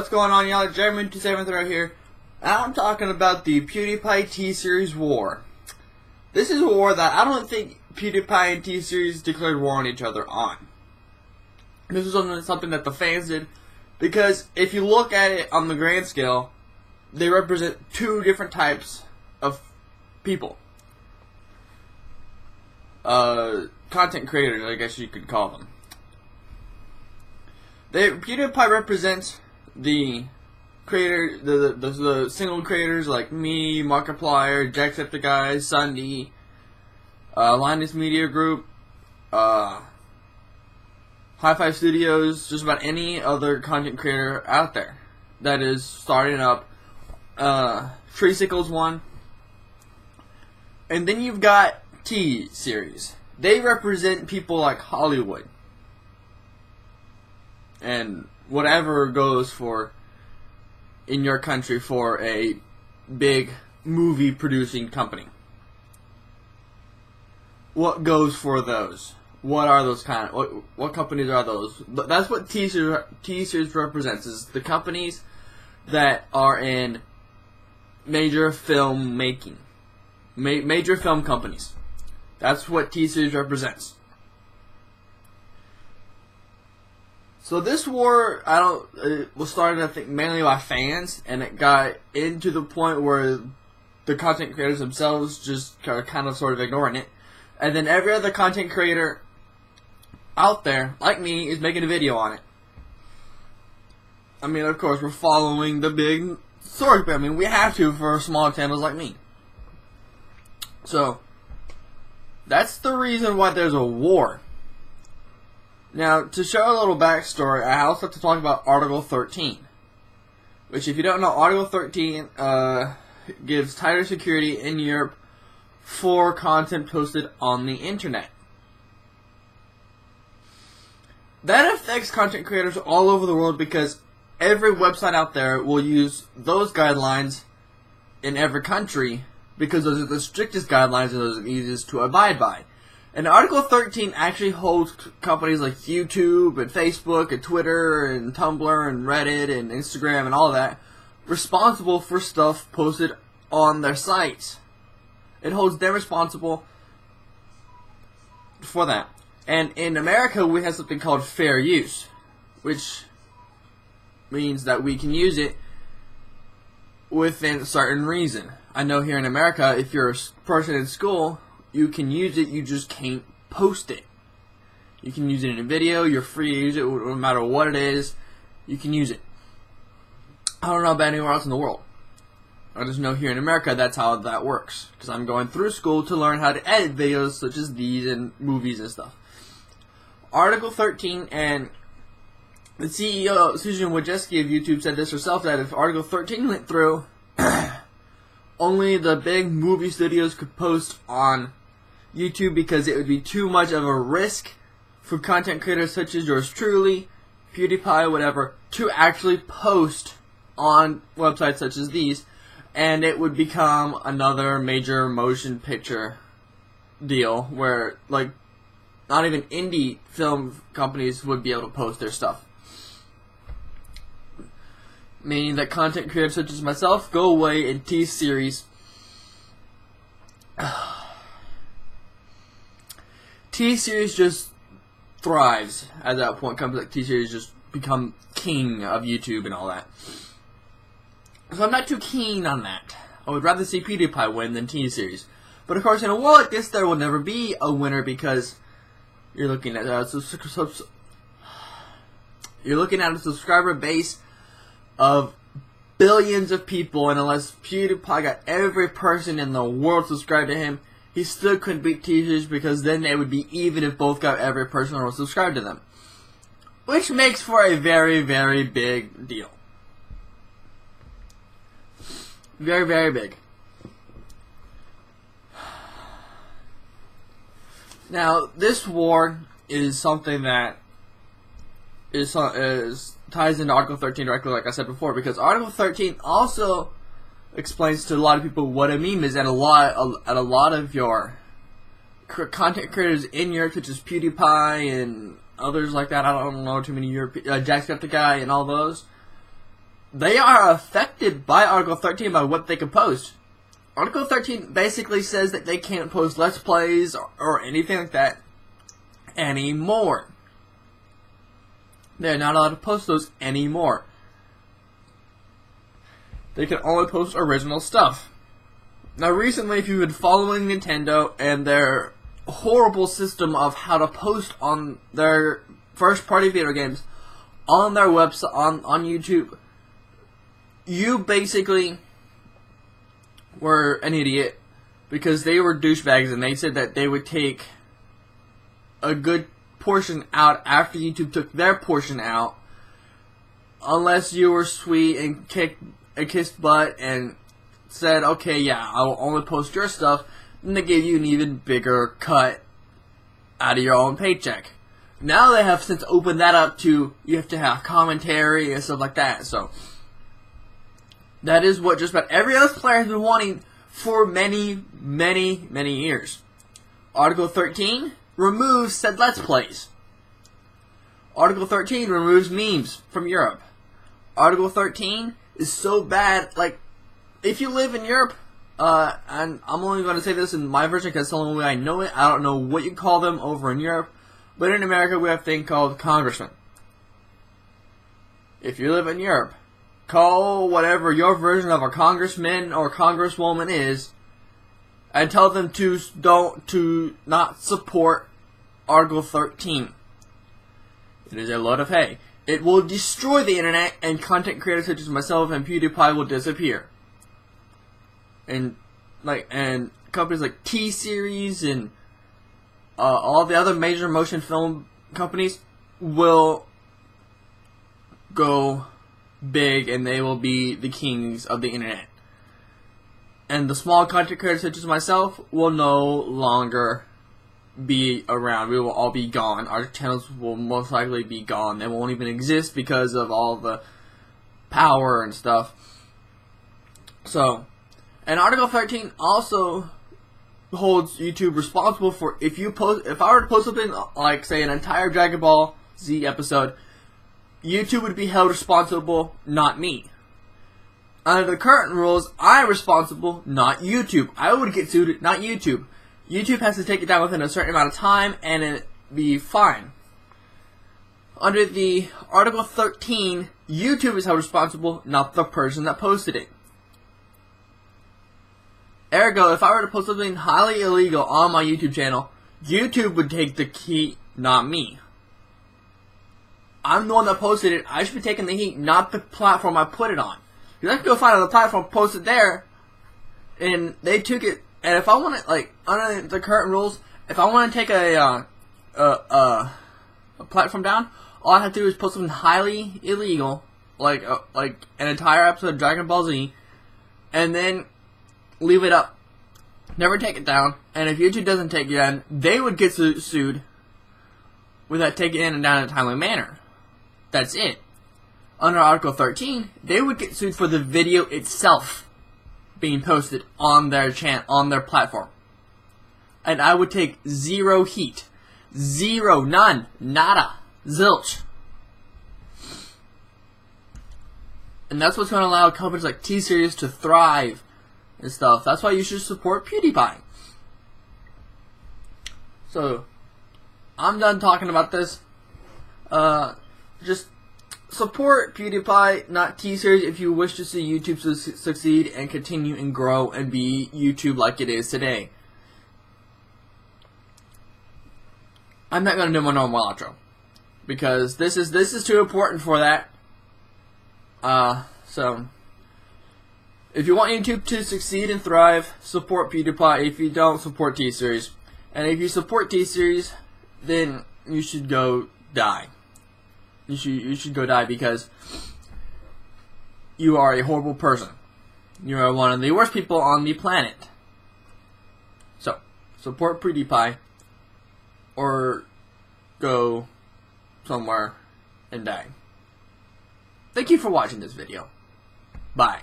What's going on, y'all? Jeremy273 right here. I'm talking about the PewDiePie T-Series war. This is a war that I don't think PewDiePie and T-Series declared war on each other on. This is something that the fans did, because if you look at it on the grand scale, they represent two different types of people. Content creators, I guess you could call them. PewDiePie represents the creator, the single creators like me, Markiplier, Jacksepticeye, Sunday, Linus Media Group, High Five Studios, just about any other content creator out there that is starting up. Treesicle's one. And then you've got T-Series. They represent people like Hollywood. And whatever goes for in your country for a big movie producing company. What goes for those? What are those what companies are those? That's what T-Series represents, is the companies that are in major film making. Major film companies. That's what T-Series represents. So this war, was started, I think, mainly by fans, and it got into the point where the content creators themselves just are kind of sort of ignoring it. And then every other content creator out there, like me, is making a video on it. I mean, of course, we're following the big story, but I mean, we have to for small channels like me. So, that's the reason why there's a war. Now, to show a little backstory, I also have to talk about Article 13. Which, if you don't know, Article 13 gives tighter security in Europe for content posted on the internet. That affects content creators all over the world because every website out there will use those guidelines in every country because those are the strictest guidelines and those are the easiest to abide by. And Article 13 actually holds companies like YouTube and Facebook and Twitter and Tumblr and Reddit and Instagram and all that responsible for stuff posted on their sites. It holds them responsible for that. And in America, we have something called fair use, which means that we can use it within a certain reason. I know here in America, if you're a person in school, you can use it, you just can't post it. You can use it in a video, you're free to use it, no matter what it is, you can use it. I don't know about anywhere else in the world. I just know here in America that's how that works. Because I'm going through school to learn how to edit videos such as these and movies and stuff. Article 13, and the CEO, Susan Wojcicki of YouTube, said this herself, that if Article 13 went through, only the big movie studios could post on YouTube because it would be too much of a risk for content creators such as yours truly, PewDiePie, whatever, to actually post on websites such as these, and it would become another major motion picture deal where, like, not even indie film companies would be able to post their stuff. Meaning that content creators such as myself go away in T-Series. T-Series just thrives at that point. Comes like T-Series just become king of YouTube and all that. So I'm not too keen on that. I would rather see PewDiePie win than T-Series. But of course, in a war like this, there will never be a winner because you're looking at a subscriber base of billions of people, and unless PewDiePie got every person in the world subscribed to him, he still couldn't beat T-Series because then they would be even if both got every person in the world subscribed to them. Which makes for a very, very big deal. Very, very big. Now, this war is something that ties into Article 13 directly, like I said before, because Article 13 also explains to a lot of people what a meme is, and a lot of your content creators in Europe, such as PewDiePie and others like that. I don't know too many Jacksepticeye and all those. they are affected by Article 13 by what they can post. Article 13 basically says that they can't post Let's Plays or anything like that anymore. They're not allowed to post those anymore. They can only post original stuff. Now recently, if you've been following Nintendo and their horrible system of how to post on their first-party video games on their website, on YouTube, you basically were an idiot because they were douchebags and they said that they would take a good portion out after YouTube took their portion out, unless you were sweet and kissed butt and said, okay, yeah, I will only post your stuff. Then they gave you an even bigger cut out of your own paycheck. Now they have since opened that up to you have to have commentary and stuff like that. So that is what just about every other player has been wanting for many, many, many years. Article 13 removes said Let's Plays. Article 13 removes memes from Europe. Article 13 is so bad, like, if you live in Europe, and I'm only going to say this in my version because it's the only way I know it. I don't know what you call them over in Europe, but in America we have a thing called congressman. If you live in Europe, call whatever your version of a congressman or congresswoman is, and tell them to not support Article 13. It is a load of hay. It will destroy the internet, and content creators such as myself and PewDiePie will disappear. And companies like T-Series and all the other major motion film companies will go big, and they will be the kings of the internet. And the small content creators such as myself will no longer be around. We will all be gone. Our channels will most likely be gone. They won't even exist because of all the power and stuff. So, and Article 13 also holds YouTube responsible for if I were to post something like, say, an entire Dragon Ball Z episode, YouTube would be held responsible, not me. Under the current rules, I'm responsible, not YouTube. I would get sued, not YouTube. YouTube has to take it down within a certain amount of time, and it be fine. Under the Article 13, YouTube is held responsible, not the person that posted it. Ergo, if I were to post something highly illegal on my YouTube channel, YouTube would take the heat, not me. I'm the one that posted it. I should be taking the heat, not the platform I put it on. Because I could go find another platform, post it there, and they took it. And if I want to, like, under the current rules, if I want to take a platform down, all I have to do is post something highly illegal, like an entire episode of Dragon Ball Z, and then leave it up. Never take it down. And if YouTube doesn't take it down, they would get sued without taking it down in a timely manner. That's it. Under Article 13, they would get sued for the video itself being posted on their on their platform. And I would take zero heat. Zero. None. Nada. Zilch. And that's what's going to allow companies like T-Series to thrive and stuff. That's why you should support PewDiePie. So, I'm done talking about this. Just support PewDiePie, not T-Series, if you wish to see YouTube succeed and continue and grow and be YouTube like it is today. I'm not going to do my normal outro, because this is too important for that. So, if you want YouTube to succeed and thrive, support PewDiePie. If you don't, support T-Series. And if you support T-Series, then you should go die. You should go die, because you are a horrible person. You are one of the worst people on the planet. So, support PewDiePie, or go somewhere and die. Thank you for watching this video. Bye.